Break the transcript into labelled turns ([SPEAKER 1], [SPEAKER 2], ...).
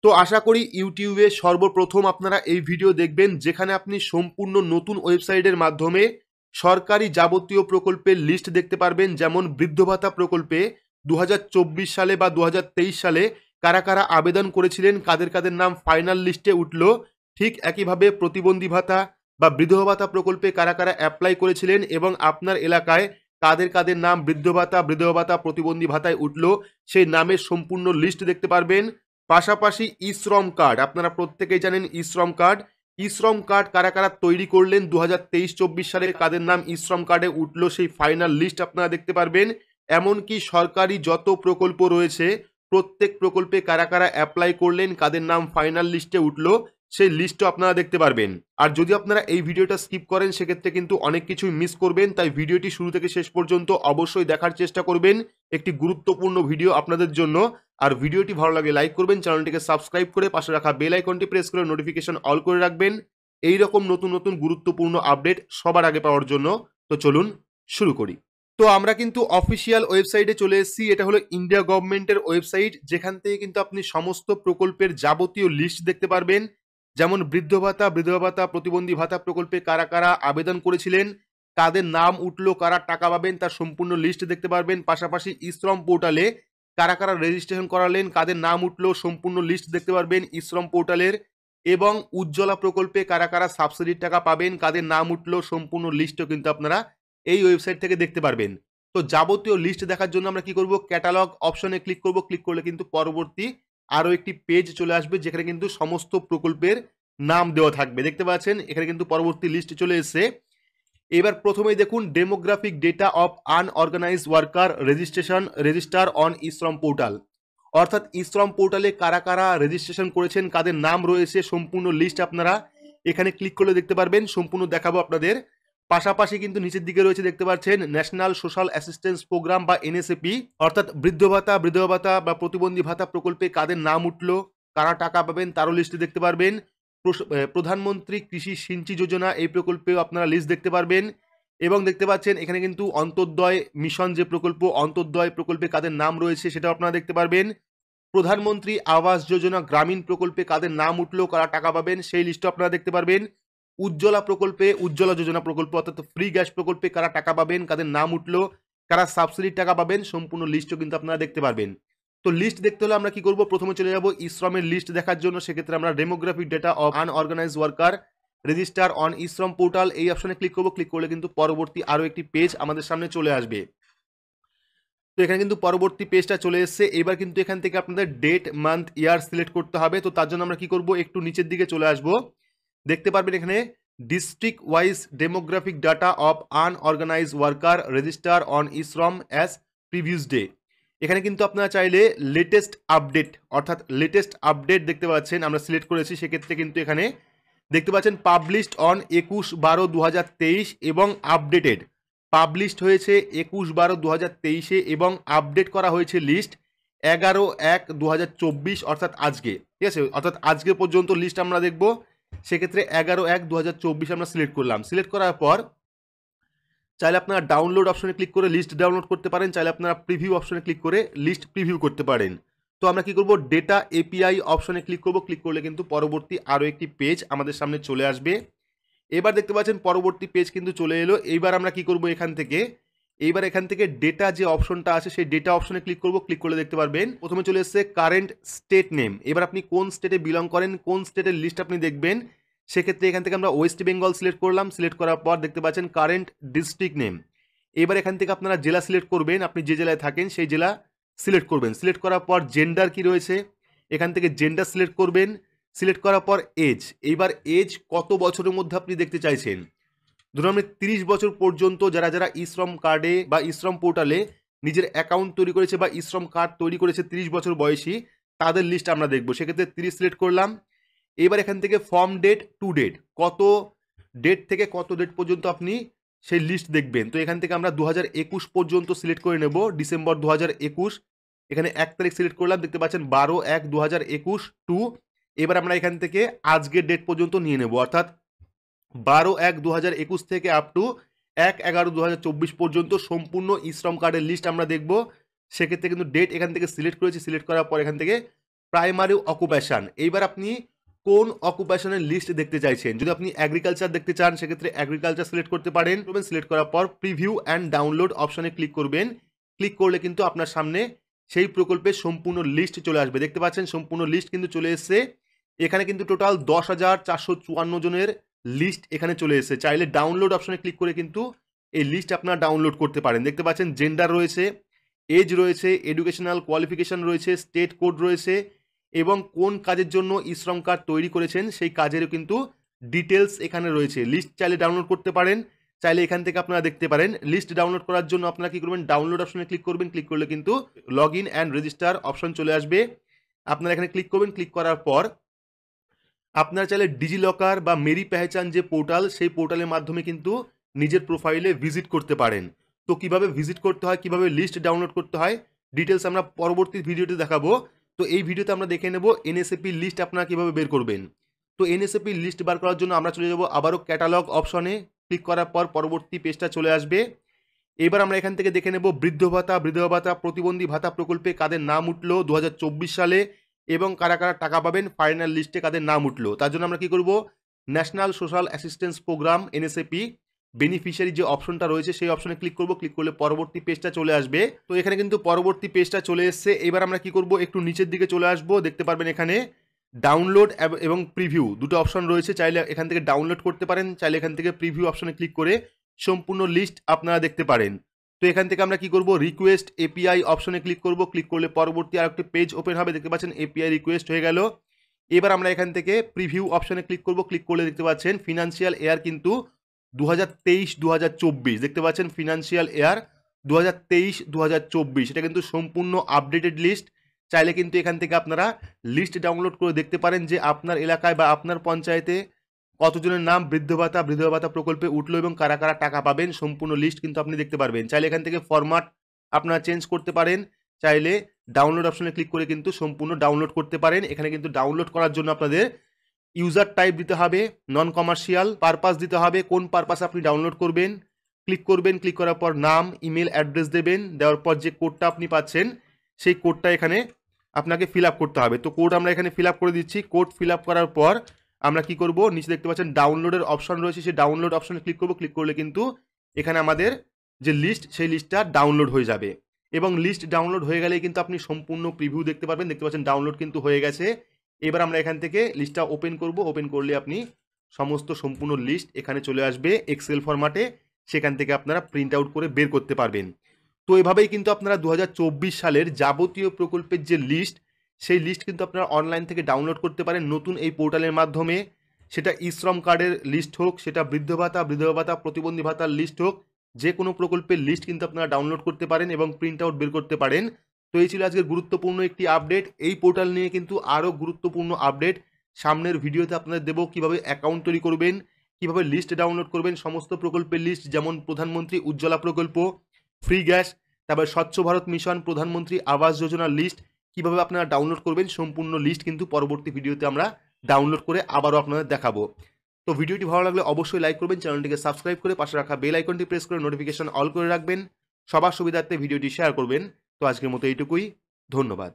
[SPEAKER 1] তো আশা করি ইউটিউবে সর্বপ্রথম আপনারা এই ভিডিও দেখবেন, যেখানে আপনি সম্পূর্ণ নতুন ওয়েবসাইটের মাধ্যমে সরকারি যাবতীয় প্রকল্পের লিস্ট দেখতে পারবেন। যেমন বৃদ্ধ ভাতা প্রকল্পে 2024 সালে বা 2023 সালে কারা কারা আবেদন করেছিলেন, কাদের কাদের নাম ফাইনাল লিস্টে উঠলো। ঠিক একইভাবে প্রতিবন্ধী ভাতা বা বিধবা ভাতা প্রকল্পে কারা কারা অ্যাপ্লাই করেছিলেন এবং আপনার এলাকায় কাদের কাদের নাম বৃদ্ধ ভাতা, বিধবা ভাতা, প্রতিবন্ধী ভাতায় উঠলো, সেই নামের সম্পূর্ণ লিস্ট দেখতে পারবেন। পাশাপাশি ই শ্রম কার্ড, আপনারা প্রত্যেকেই জানেন ই শ্রম কার্ড। ই শ্রম কার্ড কারা কারা তৈরি করলেন 2023-24 সালে, কাদের নাম ই শ্রম কার্ডে উঠলো, সেই ফাইনাল লিস্ট আপনারা দেখতে পারবেন। এমনকি সরকারি যত প্রকল্প রয়েছে প্রত্যেক প্রকল্পে কারা কারা অ্যাপ্লাই করলেন, কাদের নাম ফাইনাল লিস্টে উঠলো, সেই লিস্টও আপনারা দেখতে পারবেন। আর যদি আপনারা এই ভিডিওটা স্কিপ করেন সেক্ষেত্রে কিন্তু অনেক কিছুই মিস করবেন, তাই ভিডিওটি শুরু থেকে শেষ পর্যন্ত অবশ্যই দেখার চেষ্টা করবেন। একটি গুরুত্বপূর্ণ ভিডিও আপনাদের জন্য। আর ভিডিওটি ভালো লাগলে লাইক করবেন, চ্যানেলটিকে সাবস্ক্রাইব করে পাশে রাখা বেল আইকনটি প্রেস করে নোটিফিকেশন অল করে রাখবেন এই রকম নতুন নতুন গুরুত্বপূর্ণ আপডেট সবার আগে পাওয়ার জন্য। তো চলুন শুরু করি। তো আমরা কিন্তু অফিসিয়াল ওয়েবসাইটে চলে এসেছি। এটা হলো ইন্ডিয়া গভর্নমেন্টের ওয়েবসাইট, যেখান থেকে কিন্তু আপনি সমস্ত প্রকল্পের যাবতীয় লিস্ট দেখতে পারবেন। যেমন বৃদ্ধ ভাতা, বিধবা ভাতা, প্রতিবন্ধী ভাতা প্রকল্পে কারা কারা আবেদন করেছিলেন, কাদের নাম উঠলো, কারা টাকা পাবেন তার সম্পূর্ণ লিস্ট দেখতে পারবেন। পাশাপাশি ই শ্রম পোর্টালে কারা কারা রেজিস্ট্রেশন করালেন, কাদের নাম উঠলো, সম্পূর্ণ লিস্ট দেখতে পারবেন ই শ্রম পোর্টালের। এবং উজ্জ্বলা প্রকল্পে কারা কারা সাবসিডির টাকা পাবেন, কাদের নাম উঠলো, সম্পূর্ণ লিস্টও কিন্তু আপনারা এই ওয়েবসাইট থেকে দেখতে পারবেন। তো যাবতীয় লিস্ট দেখার জন্য আমরা কি করব, ক্যাটালগ অপশনে ক্লিক করব। ক্লিক করলে কিন্তু পরবর্তী আরও একটি পেজ চলে আসবে, যেখানে কিন্তু সমস্ত প্রকল্পের নাম দেওয়া থাকবে। দেখতে পাচ্ছেন এখানে কিন্তু পরবর্তী লিস্ট চলে এসেছে। এবার প্রথমেই দেখুন, demographic data of unorganise worker register on e Shram portal. অর্থাৎ ই শ্রম পোর্টালে কারা কারা রেজিস্ট্রেশন করেছেন, কাদের নাম রয়েছে, সম্পূর্ণ লিস্ট আপনারা এখানে ক্লিক করলে দেখতে পারবেন। সম্পূর্ণ দেখাবো আপনাদের। পাশাপাশি কিন্তু নিচের দিকে রয়েছে, দেখতে পাচ্ছেন ন্যাশনাল সোশ্যাল অ্যাসিস্ট্যান্স প্রোগ্রাম বা এনএসএপি, অর্থাৎ বৃদ্ধ ভাতা, বিধবা ভাতা বা প্রতিবন্ধী ভাতা প্রকল্পে কাদের নাম উঠলো, কারা টাকা পাবেন তারও লিস্ট দেখতে পারবেন। প্রধানমন্ত্রী কৃষি সিঞ্চি যোজনা এই প্রকল্পেও আপনারা লিস্ট দেখতে পারবেন। এবং দেখতে পাচ্ছেন এখানে কিন্তু অন্তর্দয় মিশন যে প্রকল্প, অন্তর্দয় প্রকল্পে কাদের নাম রয়েছে সেটাও আপনারা দেখতে পারবেন। প্রধানমন্ত্রী আবাস যোজনা গ্রামীণ প্রকল্পে কাদের নাম উঠলো, কারা টাকা পাবেন সেই লিস্টও আপনারা দেখতে পারবেন। উজ্জ্বলা প্রকল্পে, উজ্জ্বলা যোজনা প্রকল্প অর্থাৎ ফ্রি গ্যাস প্রকল্পে কারা টাকা পাবেন, কাদের নাম উঠলো, কারা সাবসিডির টাকা পাবেন, সম্পূর্ণ লিস্টও কিন্তু আপনারা দেখতে পারবেন। তো লিস্ট দেখতে হলে আমরা কি করব, প্রথমে চলে যাব ই শ্রমের লিস্ট দেখার জন্য। সেক্ষেত্রে আমরা demographic data of unorganise worker register on e Shram portal এই অপশনে ক্লিক করব। ক্লিক করলে কিন্তু পরবর্তী আরও একটি পেজ আমাদের সামনে চলে আসবে। তো এখানে কিন্তু পরবর্তী পেজটা চলে এসেছে। এবার কিন্তু এখান থেকে আপনাদের ডেট, মান্থ, ইয়ার সিলেক্ট করতে হবে। তো তার জন্য আমরা কি করব, একটু নিচের দিকে চলে আসব। দেখতে পারবেন এখানে district wise demographic data of unorganise worker register on e Shram as previous day. এখানে কিন্তু আপনারা চাইলে লেটেস্ট আপডেট, অর্থাৎ লেটেস্ট আপডেট দেখতে পাচ্ছেন আমরা সিলেক্ট করেছি। সেক্ষেত্রে কিন্তু এখানে দেখতে পাচ্ছেন পাবলিশড অন 21/12/2023 এবং আপডেটেড। পাবলিশড হয়েছে 21/12/2023 এবং আপডেট করা হয়েছে লিস্ট 11/1/2024 অর্থাৎ আজকে। ঠিক আছে, অর্থাৎ আজকে পর্যন্ত লিস্ট আমরা দেখব। সেক্ষেত্রে 11/1/2024 আমরা সিলেক্ট করলাম। সিলেক্ট করার পর চাইলে আপনারা ডাউনলোড অপশনে ক্লিক করে লিস্ট ডাউনলোড করতে পারেন, চাইলে আপনারা প্রিভিউ অপশনে ক্লিক করে লিস্ট প্রিভিউ করতে পারেন। তো আমরা কি করব, ডেটা এপিআই অপশনে ক্লিক করব। ক্লিক করলে কিন্তু পরবর্তী আরও একটি পেজ আমাদের সামনে চলে আসবে। এবার দেখতে পাচ্ছেন পরবর্তী পেজ কিন্তু চলে এলো। এইবার আমরা কি করব, এখান থেকে ডেটা যে অপশনটা আছে সেই ডেটা অপশনে ক্লিক করব। ক্লিক করলে দেখতে পারবেন প্রথমে চলে এসেছে কারেন্ট স্টেট নেম। এবার আপনি কোন স্টেটে বিলং করেন, কোন স্টেটের লিস্ট আপনি দেখবেন। সেক্ষেত্রে এখান থেকে আমরা ওয়েস্ট বেঙ্গল সিলেক্ট করলাম। সিলেক্ট করার পর দেখতে পাচ্ছেন কারেন্ট ডিস্ট্রিক্ট নেম। এবার এখান থেকে আপনারা জেলা সিলেক্ট করবেন, আপনি যে জেলায় থাকেন সেই জেলা সিলেক্ট করবেন। সিলেক্ট করার পর জেন্ডার কি রয়েছে, এখান থেকে জেন্ডার সিলেক্ট করবেন। সিলেক্ট করার পর এজ, এইবার এজ কত বছরের মধ্যে আপনি দেখতে চাইছেন। ধরুন আপনি 30 বছর পর্যন্ত যারা যারা ই শ্রম কার্ডে বা ই শ্রম পোর্টালে নিজের অ্যাকাউন্ট তৈরি করেছে বা ই শ্রম কার্ড তৈরি করেছে 30 বছর বয়সী, তাদের লিস্ট আমরা দেখব। সেক্ষেত্রে 30 সিলেক্ট করলাম। এবার এখান থেকে ফর্ম ডেট টু ডেট, কত ডেট থেকে কত ডেট পর্যন্ত আপনি সেই লিস্ট দেখবেন। তো এখান থেকে আমরা 2021 পর্যন্ত সিলেক্ট করে নেব, ডিসেম্বর 2021। এখানে 1 তারিখ সিলেক্ট করলাম, দেখতে পাচ্ছেন 12/1/2021 টু। এবার আমরা এখান থেকে আজকের ডেট পর্যন্ত নিয়ে নেব, অর্থাৎ 12/1/2021 থেকে আপ টু 1/11/2024 পর্যন্ত সম্পূর্ণ ই শ্রম কার্ডের লিস্ট আমরা দেখব। সেক্ষেত্রে কিন্তু ডেট এখান থেকে সিলেক্ট করেছি। সিলেক্ট করার পর এখান থেকে প্রাইমারি অকুপেশন। এইবার আপনি কোন অকুপেশনের লিস্ট দেখতে চাইছেন। যদি আপনি এগ্রিকালচার দেখতে চান সেক্ষেত্রে এগ্রিকালচার সিলেক্ট করতে পারেন। সিলেক্ট করার পর প্রিভিউ অ্যান্ড ডাউনলোড অপশনে ক্লিক করবেন। ক্লিক করলে কিন্তু আপনার সামনে সেই প্রকল্পের সম্পূর্ণ লিস্ট চলে আসবে। দেখতে পাচ্ছেন সম্পূর্ণ লিস্ট কিন্তু চলে এসছে। এখানে কিন্তু টোটাল 10,454 জনের লিস্ট এখানে চলে এসেছে। চাইলে ডাউনলোড অপশনে ক্লিক করে কিন্তু এই লিস্ট আপনারা ডাউনলোড করতে পারেন। দেখতে পাচ্ছেন জেন্ডার রয়েছে, এজ রয়েছে, এডুকেশনাল কোয়ালিফিকেশন রয়েছে, স্টেট কোড রয়েছে এবং কোন কাজের জন্য ই শ্রম কার্ড তৈরি করেছেন সেই কাজেরও কিন্তু ডিটেলস এখানে রয়েছে। লিস্ট চাইলে ডাউনলোড করতে পারেন, চাইলে এখান থেকে আপনারা দেখতে পারেন। লিস্ট ডাউনলোড করার জন্য আপনারা কি করবেন, ডাউনলোড অপশনে ক্লিক করবেন। ক্লিক করলে কিন্তু log in and register option চলে আসবে। আপনারা এখানে ক্লিক করবেন। ক্লিক করার পর আপনারা চাইলে ডিজিলকার বা মেরি পেহচান যে পোর্টাল, সেই পোর্টালের মাধ্যমে কিন্তু নিজের প্রোফাইলে ভিজিট করতে পারেন। তো কিভাবে ভিজিট করতে হয়, কিভাবে লিস্ট ডাউনলোড করতে হয়, ডিটেলস আমরা পরবর্তী ভিডিওতে দেখাবো। তো এই ভিডিওতে আমরা দেখে নেব এনএসএপি লিস্ট আপনারা কিভাবে বের করবেন। তো এনএসএপি লিস্ট বার করার জন্য আমরা চলে যাব আবারও ক্যাটালগ অপশনে। ক্লিক করার পর পরবর্তী পেজটা চলে আসবে। এবার আমরা এখান থেকে দেখে নেব বৃদ্ধ ভাতা, বিধবা ভাতা, প্রতিবন্ধী ভাতা প্রকল্পে কাদের নাম উঠলো 2024 সালে এবং কারা কারা টাকা পাবেন ফাইনাল লিস্টে কাদের নাম উঠলো। তার জন্য আমরা কি করব, national social assistance program NSAP beneficiary যে অপশনটা রয়েছে সেই অপশনে ক্লিক করব। ক্লিক করলে পরবর্তী পেজটা চলে আসবে। তো এখানে কিন্তু পরবর্তী পেজটা চলে এসছে। এবার আমরা কি করব, একটু নিচের দিকে চলে আসব। দেখতে পারবেন এখানে ডাউনলোড এবং প্রিভিউ দুটো অপশন রয়েছে। চাইলে এখান থেকে ডাউনলোড করতে পারেন, চাইলে এখান থেকে প্রিভিউ অপশনে ক্লিক করে সম্পূর্ণ লিস্ট আপনারা দেখতে পারেন। তো এখান থেকে আমরা কি করব, রিকোয়েস্ট এপিআই অপশনে ক্লিক করব। ক্লিক করলে পরবর্তী আরেকটি পেজ ওপেন হবে। দেখতে পাচ্ছেন এপিআই রিকোয়েস্ট হয়ে গেল। এবার আমরা এখান থেকে প্রিভিউ অপশনে ক্লিক করব। ক্লিক করলে দেখতে পাচ্ছেন ফিনান্সিয়াল ইয়ার কিন্তু 2023-2024 দেখতে পাচ্ছেন ফিনান্সিয়াল ইয়ার 2023-2024 এটা কিন্তু সম্পূর্ণ আপডেটেড লিস্ট। চাইলে কিন্তু এখান থেকে আপনারা লিস্ট ডাউনলোড করে দেখতে পারেন যে আপনার এলাকায় বা আপনার পঞ্চায়েতে কতজনের নাম বৃদ্ধ ভাতা, বিধবা ভাতা প্রকল্পে উঠলো এবং কারা কারা টাকা পাবেন সম্পূর্ণ লিস্ট কিন্তু আপনি দেখতে পারবেন। চাইলে এখান থেকে ফরম্যাট আপনারা চেঞ্জ করতে পারেন, চাইলে ডাউনলোড অপশনে ক্লিক করে কিন্তু সম্পূর্ণ ডাউনলোড করতে পারেন। এখানে কিন্তু ডাউনলোড করার জন্য আপনাদের ইউজার টাইপ দিতে হবে, নন কমার্শিয়াল, পারপাস দিতে হবে, কোন পারপাসে আপনি ডাউনলোড করবেন। ক্লিক করবেন, ক্লিক করার পর নাম, ইমেল অ্যাড্রেস দেবেন। দেওয়ার পর যে কোডটা আপনি পাচ্ছেন সেই কোডটা এখানে আপনাকে ফিল আপ করতে হবে। তো কোড আমরা এখানে ফিল আপ করে দিচ্ছি। কোড ফিল আপ করার পর আমরা কি করব, নিচে দেখতে পাচ্ছেন ডাউনলোডের অপশন রয়েছে, সেই ডাউনলোড অপশনে ক্লিক করব। ক্লিক করলে কিন্তু এখানে আমাদের যে লিস্ট সেই লিস্টটা ডাউনলোড হয়ে যাবে এবং লিস্ট ডাউনলোড হয়ে গেলেই কিন্তু আপনি সম্পূর্ণ প্রিভিউ দেখতে পারবেন। দেখতে পাচ্ছেন ডাউনলোড কিন্তু হয়ে গেছে। এবার আমরা এখান থেকে লিস্টটা ওপেন করব। ওপেন করলে আপনি সমস্ত সম্পূর্ণ লিস্ট এখানে চলে আসবে এক্সেল ফরম্যাটে, সেখান থেকে আপনারা প্রিন্ট আউট করে বের করতে পারবেন। তো এভাবেই কিন্তু আপনারা 2024 সালের যাবতীয় প্রকল্পের যে লিস্ট সেই লিস্ট কিন্তু আপনারা অনলাইন থেকে ডাউনলোড করতে পারেন নতুন এই পোর্টালের মাধ্যমে। সেটা ই শ্রম কার্ডের লিস্ট হোক, সেটা বৃদ্ধ ভাতা, বিধবা ভাতা, প্রতিবন্ধী ভাতার লিস্ট হোক, যে কোনো প্রকল্পের লিস্ট কিন্তু আপনারা ডাউনলোড করতে পারেন এবং প্রিন্ট আউট বের করতে পারেন। তো এই ছিল আজকের গুরুত্বপূর্ণ একটি আপডেট। এই পোর্টাল নিয়ে কিন্তু আরও গুরুত্বপূর্ণ আপডেট সামনের ভিডিওতে আপনাদের দেবো। কীভাবে অ্যাকাউন্ট তৈরি করবেন, কীভাবে লিস্ট ডাউনলোড করবেন, সমস্ত প্রকল্পের লিস্ট, যেমন প্রধানমন্ত্রী উজ্জ্বলা প্রকল্প, ফ্রি গ্যাস, তারপর স্বচ্ছ ভারত মিশন, প্রধানমন্ত্রী আবাস যোজনার লিস্ট কীভাবে আপনারা ডাউনলোড করবেন সম্পূর্ণ লিস্ট কিন্তু পরবর্তী ভিডিওতে আমরা ডাউনলোড করে আবারও আপনাদের দেখাবো। তো ভিডিওটি ভালো লাগলে অবশ্যই লাইক করবেন, চ্যানেলটিকে সাবস্ক্রাইব করে পাশে রাখা বেল আইকনটি প্রেস করে নোটিফিকেশন অল করে রাখবেন, সবার সুবিধার্থে ভিডিওটি শেয়ার করবেন। তো আজকের মতো এইটুকুই, ধন্যবাদ।